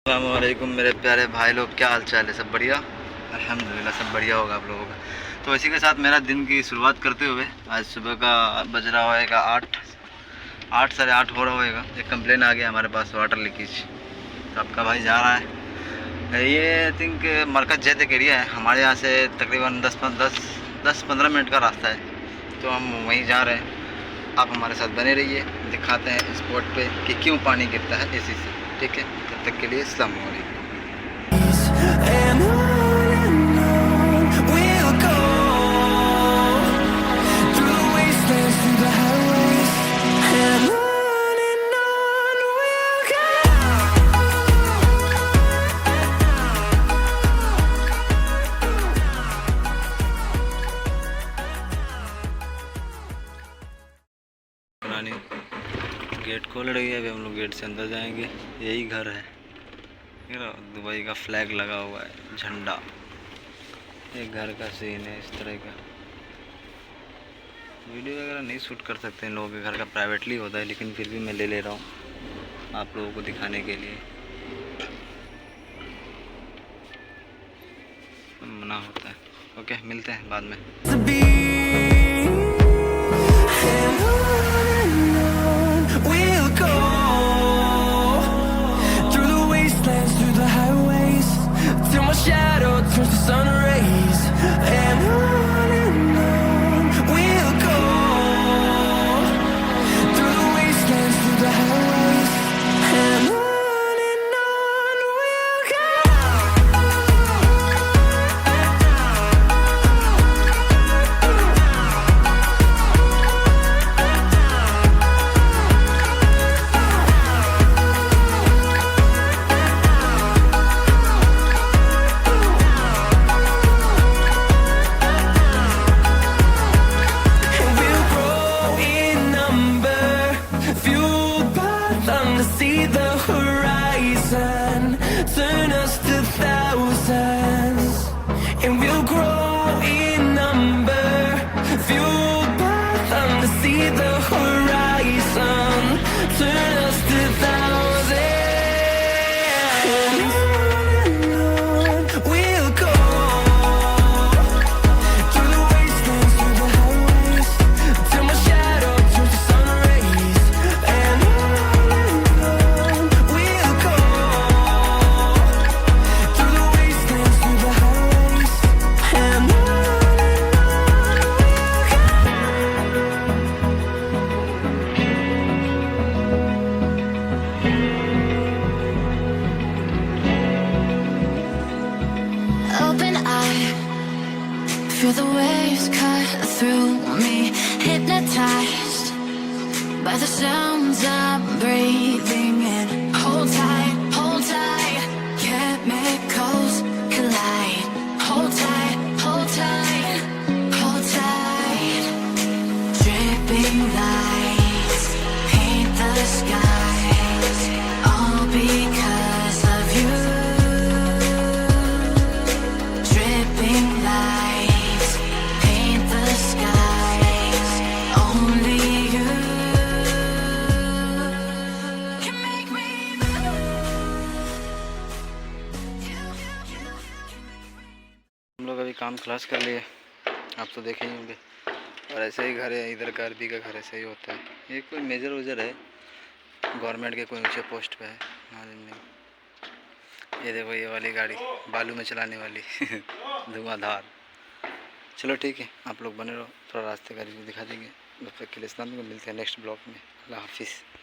अस्सलाम वालेकुम मेरे प्यारे भाई लोग, क्या हाल चाल है? सब बढ़िया? अल्हम्दुलिल्लाह सब बढ़िया होगा आप लोगों का। तो इसी के साथ मेरा दिन की शुरुआत करते हुए आज सुबह का बज रहा होएगा 8 साढ़े 8 हो रहा होएगा। एक कंप्लेन आ गया हमारे पास वाटर लीकेज। तो आपका भाई जा रहा है, ये आई थिंक मरकज़ जैतक एरिया है, हमारे यहाँ से तकरीबन 10-15 मिनट का रास्ता है। तो हम वहीं जा रहे हैं, आप हमारे साथ बने रहिए, दिखाते हैं स्पॉट पे कि क्यों पानी गिरता है एसी से। ठीक है, तब तक के लिए अस्सलाम वालेकुम। गेट खोल रही है, अभी हम लोग गेट से अंदर जाएंगे। यही घर है, दुबई का फ्लैग लगा हुआ है, झंडा। एक घर का सीन है इस तरह का। वीडियो वगैरह नहीं शूट कर सकते हैं, लोगों के घर का प्राइवेटली होता है, लेकिन फिर भी मैं ले ले रहा हूँ आप लोगों को दिखाने के लिए। मना होता है। ओके, मिलते हैं बाद में। See the horizon, turn us to thousands, and we'll grow in number, fueled by thunder. See the horizon, turn us to thousands, and on we'll go, through the wastelands, through the highways, till my shadow turns to sun rays, and feel the waves cut through me, hypnotized by the sounds I'm breathing in. Hold tight, chemicals collide. Hold tight, hold tight, hold tight. Dripping lights paint the skies, all because of you. Dripping lights paint the skies, only you can make me हम लोग अभी काम खलास कर लिए, आप तो देखे ही होंगे। और ऐसे ही घर है, इधर का अरबी का घर ऐसे ही होता है। ये कोई मेजर वेजर है, गवर्नमेंट के कोई ऊंचे पोस्ट पे है, मालूम नहीं। ये देखो, ये वाली गाड़ी बालू में चलाने वाली धुआंधार। चलो ठीक है, आप लोग बने रहो, थोड़ा रास्ते का रिव्यू दिखा देंगे। तब तक के लिए इस्लाम को मिलते हैं नेक्स्ट ब्लॉग में। अल्लाह हाफिज़।